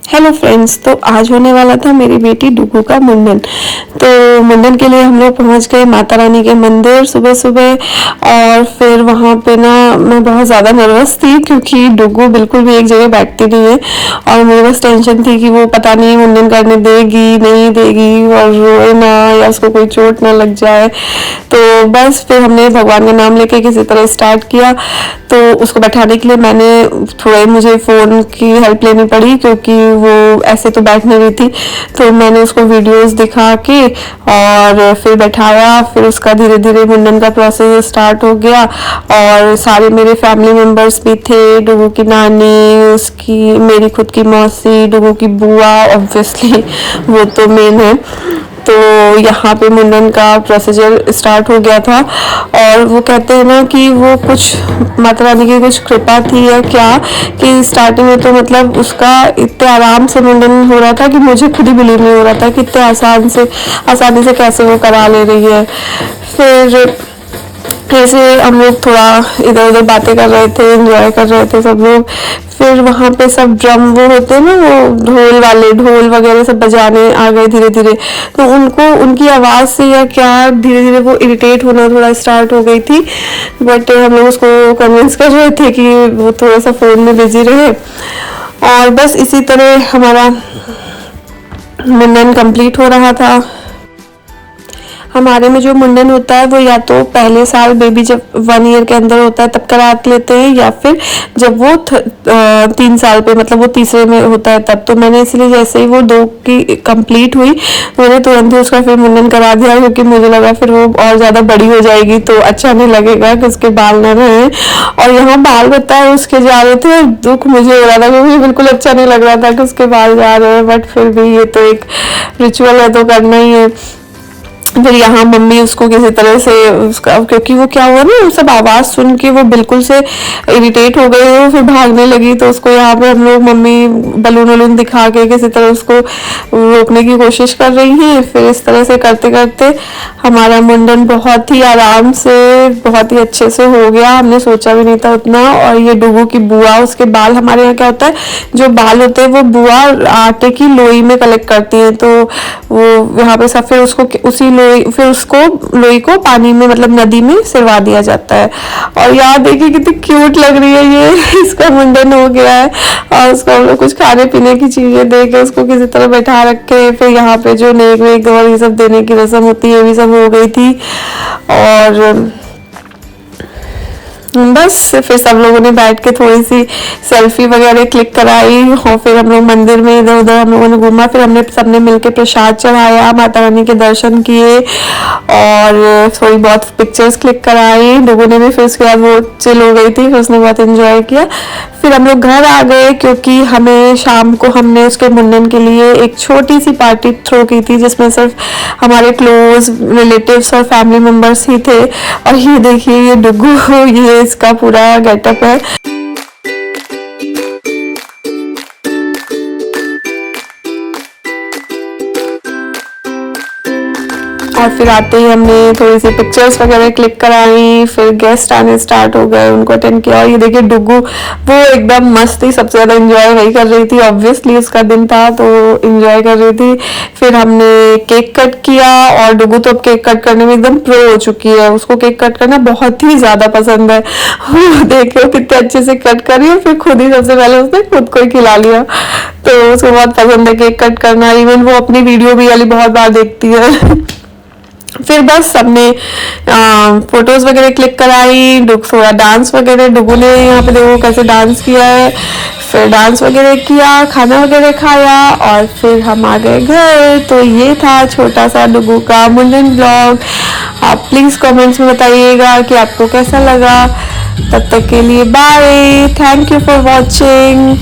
Hello friends, तो आज होने वाला था मेरी बेटी डुगू का मुंडन। तो मुंडन के लिए हम लोग पहुंच गए माता रानी के मंदिर सुबह सुबह। और फिर वहां पे ना मैं बहुत ज़्यादा नर्वस थी क्योंकि डुगू बिल्कुल भी एक जगह बैठती नहीं है। और मुझे बस टेंशन थी कि वो पता नहीं मुंडन करने देगी नहीं देगी और रोए ना या उसको कोई चोट ना लग जाए। तो बस फिर हमने भगवान का नाम लेके किसी तरह स्टार्ट किया। तो उसको बैठाने के लिए मुझे फ़ोन की हेल्प लेनी पड़ी क्योंकि वो ऐसे तो बैठ नहीं रही थी। तो मैंने उसको वीडियोस दिखा के और फिर बैठाया। फिर उसका धीरे धीरे मुंडन का प्रोसेस स्टार्ट हो गया। और सारे मेरे फैमिली मेम्बर्स भी थे, डुगू की नानी, उसकी मेरी खुद की मौसी, डुगू की बुआ, ऑब्वियसली वो तो मेन है। तो यहाँ पे मुंडन का प्रोसीजर स्टार्ट हो गया था। और वो कहते हैं ना कि वो कुछ माता रानी की कुछ कृपा थी या क्या, कि स्टार्टिंग में तो मतलब उसका इतने आराम से मुंडन हो रहा था कि मुझे खुद ही बिलीव नहीं हो रहा था कि इतने आसानी से कैसे वो करा ले रही है। फिर ऐसे हम लोग थोड़ा इधर उधर बातें कर रहे थे, एंजॉय कर रहे थे सब लोग। फिर वहाँ पे सब ड्रम वो होते हैं ना, वो ढोल वगैरह सब बजाने आ गए धीरे धीरे। तो उनको उनकी आवाज़ से या क्या धीरे धीरे वो इरिटेट होना थोड़ा स्टार्ट हो गई थी। बट हम लोग उसको कन्विंस कर रहे थे कि वो थोड़ा सा फ़ोन में बिजी रहे। और बस इसी तरह हमारा मुंडन कंप्लीट हो रहा था। हमारे में जो मुंडन होता है वो या तो पहले साल बेबी जब 1 ईयर के अंदर होता है तब करा लेते हैं, या फिर जब वो 3 साल पे मतलब वो तीसरे में होता है तब। तो मैंने इसलिए जैसे ही वो 2 की कंप्लीट हुई मैंने तुरंत ही उसका फिर मुंडन करा दिया, क्योंकि मुझे लगा फिर वो और ज़्यादा बड़ी हो जाएगी तो अच्छा नहीं लगेगा कि उसके बाल ना रहे। और यहाँ बाल बताए उसके जा रहे थे, दुख मुझे हो रहा था क्योंकि बिल्कुल अच्छा नहीं लग रहा था कि उसके बाल जा रहे हैं। बट फिर भी ये तो एक रिचुअल है तो करना ही है। फिर यहाँ मम्मी उसको किसी तरह से उसका, क्योंकि वो क्या हुआ ना, सब आवाज़ सुन के वो बिल्कुल से इरिटेट हो गई, वो फिर भागने लगी। तो उसको यहाँ पे हम लोग मम्मी बलून वलून दिखा के किसी तरह उसको रोकने की कोशिश कर रही हैं। फिर इस तरह से करते करते हमारा मुंडन बहुत ही आराम से बहुत ही अच्छे से हो गया। हमने सोचा भी नहीं था उतना। और ये डुगू की बुआ, उसके बाल, हमारे यहाँ क्या होता है, जो बाल होते हैं वो बुआ आटे की लोई में कलेक्ट करती है। तो वो यहाँ पे सब फिर उसको उसी लोई, फिर उसको लोई को पानी में मतलब नदी में सिरवा दिया जाता है। और यार देखिए कितनी क्यूट लग रही है ये इसका मुंडन हो गया है। और उसको हम लोग कुछ खाने पीने की चीजें दे के उसको किसी तरह बैठा रखे। फिर यहाँ पे जो नेक वेक और ये सब देने की रस्म होती है भी सब हो गई थी। और बस फिर सब लोगों ने बैठ के थोड़ी सी सेल्फी वगैरह क्लिक कराई। और फिर हम लोग मंदिर में इधर उधर हम लोगों ने घूमा। फिर हमने सबने मिलके प्रसाद चढ़ाया, माता रानी के दर्शन किए और थोड़ी बहुत पिक्चर्स क्लिक कराई। लोगों ने भी फिर उसके बाद वो चिल हो गई थी, फिर उसने बहुत एंजॉय किया। फिर हम लोग घर आ गए क्योंकि हमें शाम को हमने उसके मुंडन के लिए एक छोटी सी पार्टी थ्रो की थी जिसमें सिर्फ हमारे क्लोज रिलेटिव्स और फैमिली मेम्बर्स ही थे। और ये देखिए ये डुगू, ये इसका पूरा गेटअप है। और फिर आते ही हमने थोड़ी सी पिक्चर्स वगैरह क्लिक कराई। फिर गेस्ट आने स्टार्ट हो गए, उनको अटेंड किया। और ये देखिए डुगू, वो एकदम मस्त ही, सबसे ज़्यादा इंजॉय वही कर रही थी। ऑब्वियसली उसका दिन था तो इंजॉय कर रही थी। फिर हमने केक कट किया। और डुगू तो अब केक कट करने में एकदम प्रो हो चुकी है, उसको केक कट करना बहुत ही ज़्यादा पसंद है। देखो कितने अच्छे से कट करी है। फिर खुद ही सबसे पहले उसने खुद को ही खिला लिया। तो उसको बहुत पसंद है केक कट करना। इवन वो अपनी वीडियो भी वाली बहुत बार देखती है। फिर बस सबने फोटोज वगैरह क्लिक कराई। थोड़ा डांस वगैरह डुगू ने यहाँ पे देखो कैसे डांस किया है। फिर डांस वगैरह किया, खाना वगैरह खाया और फिर हम आ गए घर। तो ये था छोटा सा डुगू का मुंडन ब्लॉग। आप प्लीज़ कमेंट्स में बताइएगा कि आपको कैसा लगा। तब तक के लिए bye, thank you for watching.